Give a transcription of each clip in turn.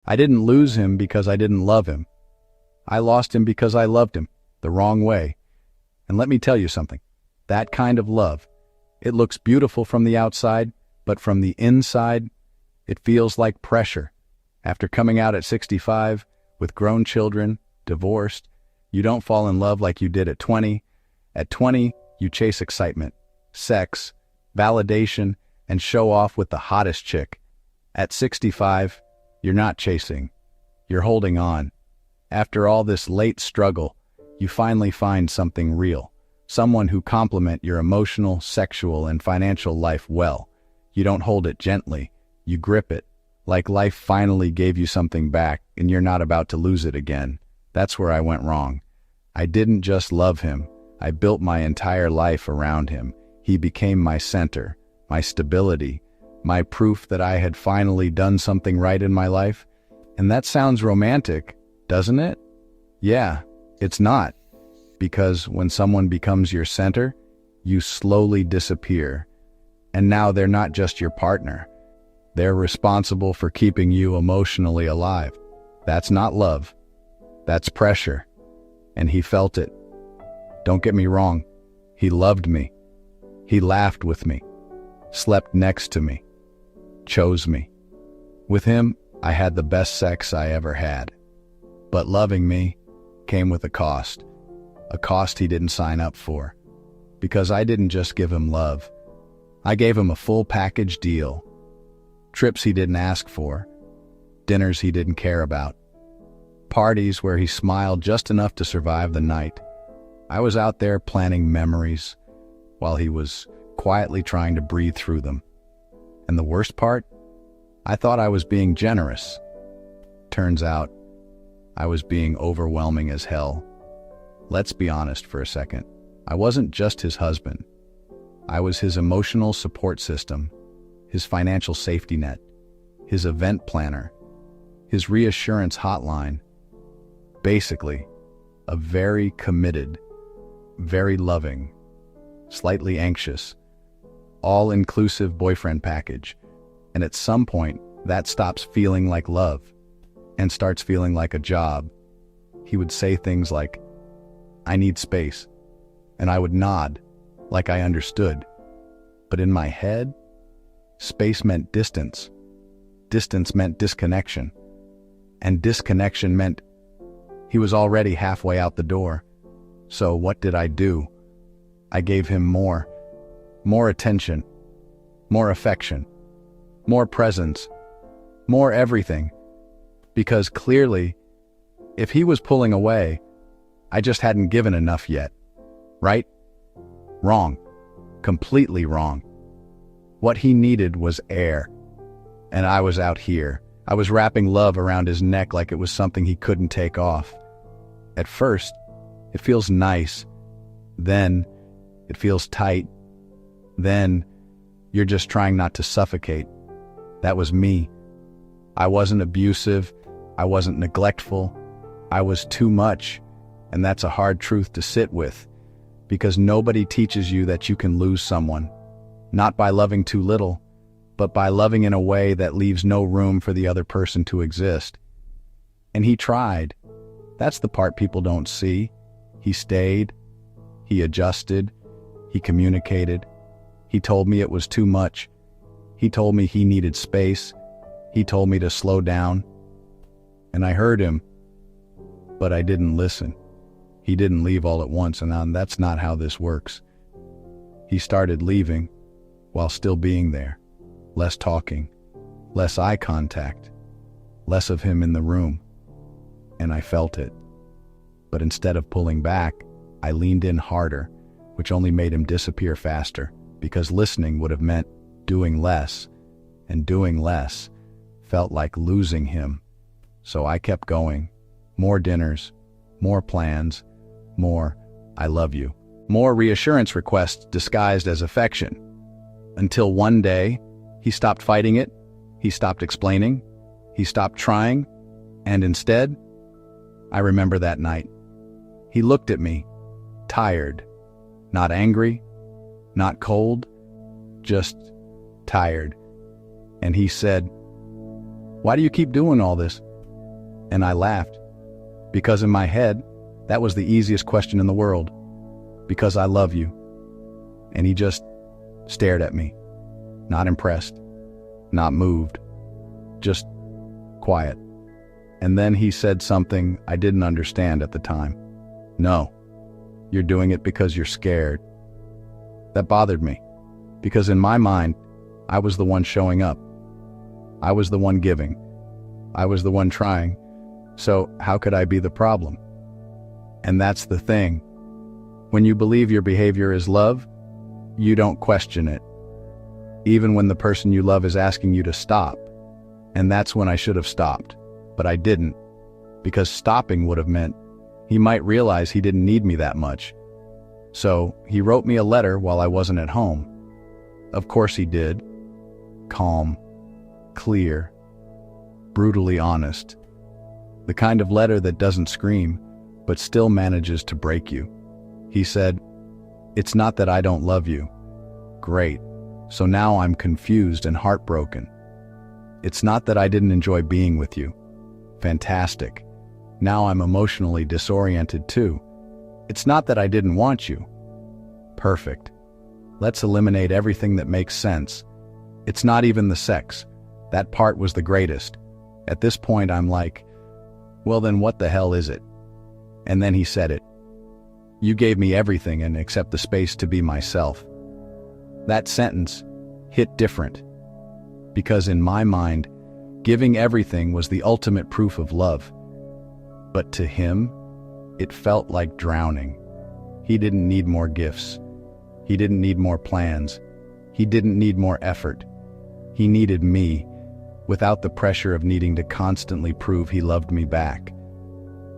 I didn't lose him because I didn't love him. I lost him because I loved him the wrong way. And let me tell you something. That kind of love, it looks beautiful from the outside, but from the inside, it feels like pressure. After coming out at 65, with grown children, divorced, you don't fall in love like you did at 20. At 20, you chase excitement, sex, validation, and show off with the hottest chick. At 65, you're not chasing. You're holding on. After all this late struggle, you finally find something real. Someone who complement your emotional, sexual, and financial life well. You don't hold it gently. You grip it, like life finally gave you something back and you're not about to lose it again. That's where I went wrong. I didn't just love him. I built my entire life around him. He became my center, my stability, my proof that I had finally done something right in my life. And that sounds romantic, doesn't it? Yeah, it's not. Because when someone becomes your center, you slowly disappear. And now they're not just your partner. They're responsible for keeping you emotionally alive. That's not love. That's pressure. And he felt it. Don't get me wrong. He loved me. He laughed with me, slept next to me, chose me. With him, I had the best sex I ever had. But loving me came with a cost he didn't sign up for. Because I didn't just give him love. I gave him a full package deal. Trips he didn't ask for, dinners he didn't care about, parties where he smiled just enough to survive the night. I was out there planning memories while he was quietly trying to breathe through them. And the worst part? I thought I was being generous. Turns out, I was being overwhelming as hell. Let's be honest for a second. I wasn't just his husband. I was his emotional support system, his financial safety net, his event planner, his reassurance hotline. Basically, a very committed, very loving, slightly anxious, all-inclusive boyfriend package. And at some point, that stops feeling like love and starts feeling like a job. He would say things like, "I need space," and I would nod, like I understood. But in my head, space meant distance. Distance meant disconnection. And disconnection meant he was already halfway out the door. So what did I do? I gave him more attention, more affection, more presence, more everything. Because clearly, if he was pulling away, I just hadn't given enough yet. Right? Wrong. Completely wrong. What he needed was air. And I was out here. I was wrapping love around his neck like it was something he couldn't take off. At first, it feels nice. Then, it feels tight. Then, you're just trying not to suffocate. That was me. I wasn't abusive. I wasn't neglectful. I was too much. And that's a hard truth to sit with. Because nobody teaches you that you can lose someone. Not by loving too little, but by loving in a way that leaves no room for the other person to exist. And he tried. That's the part people don't see. He stayed. He adjusted. He communicated. He told me it was too much. He told me he needed space. He told me to slow down. And I heard him, but I didn't listen. He didn't leave all at once, and that's not how this works. He started leaving while still being there. Less talking, less eye contact, less of him in the room. And I felt it. But instead of pulling back, I leaned in harder, which only made him disappear faster, because listening would have meant doing less, and doing less felt like losing him. So I kept going. More dinners, more plans, more "I love you." More reassurance requests disguised as affection. Until one day, he stopped fighting it, he stopped explaining, he stopped trying, and instead, I remember that night. He looked at me, tired, not angry, not cold, just tired. And he said, "Why do you keep doing all this? And I laughed, because in my head, that was the easiest question in the world. Because I love you. And he just stared at me, not impressed, not moved, just quiet. And then he said something I didn't understand at the time. No, you're doing it because you're scared. That bothered me, because in my mind, I was the one showing up. I was the one giving. I was the one trying. So how could I be the problem? And that's the thing. When you believe your behavior is love, you don't question it, even when the person you love is asking you to stop. And that's when I should have stopped, but I didn't, because stopping would have meant he might realize he didn't need me that much. So he wrote me a letter while I wasn't at home. Of course he did. Calm, clear, brutally honest. The kind of letter that doesn't scream, but still manages to break you. He said, "It's not that I don't love you." Great. So now I'm confused and heartbroken. It's not that I didn't enjoy being with you. Fantastic. Now I'm emotionally disoriented too. It's not that I didn't want you. Perfect. Let's eliminate everything that makes sense. It's not even the sex. That part was the greatest. At this point, I'm like, well then what the hell is it? And then he said it. You gave me everything and except the space to be myself. That sentence hit different, because in my mind, giving everything was the ultimate proof of love. But to him, it felt like drowning. He didn't need more gifts. He didn't need more plans. He didn't need more effort. He needed me, without the pressure of needing to constantly prove he loved me back.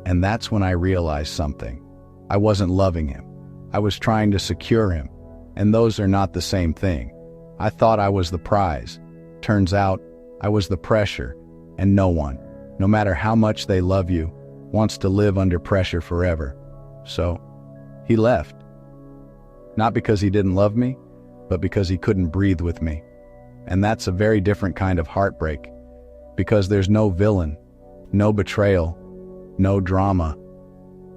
And that's when I realized something. I wasn't loving him. I was trying to secure him. And those are not the same thing. I thought I was the prize. Turns out, I was the pressure. And no one, no matter how much they love you, wants to live under pressure forever. So, he left. Not because he didn't love me, but because he couldn't breathe with me. And that's a very different kind of heartbreak, because there's no villain, no betrayal, no drama,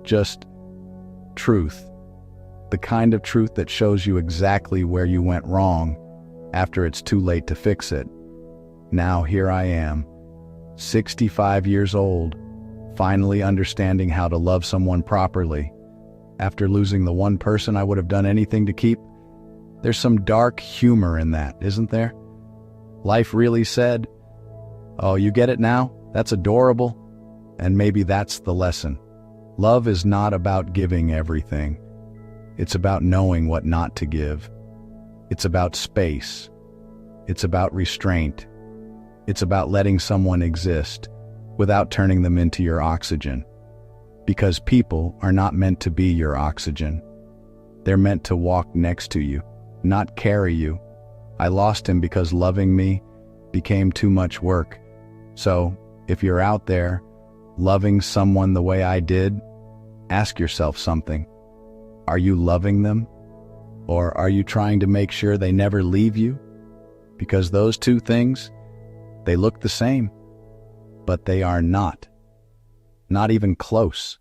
just truth. The kind of truth that shows you exactly where you went wrong after it's too late to fix it. Now here I am, 65 years old, finally understanding how to love someone properly. After losing the one person I would have done anything to keep, there's some dark humor in that, isn't there? Life really said, "Oh, you get it now? That's adorable." And maybe that's the lesson. Love is not about giving everything. It's about knowing what not to give. It's about space. It's about restraint. It's about letting someone exist without turning them into your oxygen. Because people are not meant to be your oxygen. They're meant to walk next to you, not carry you. I lost him because loving me became too much work. So, if you're out there, loving someone the way I did, ask yourself something. Are you loving them? Or are you trying to make sure they never leave you? Because those two things, they look the same, but they are not. Not even close.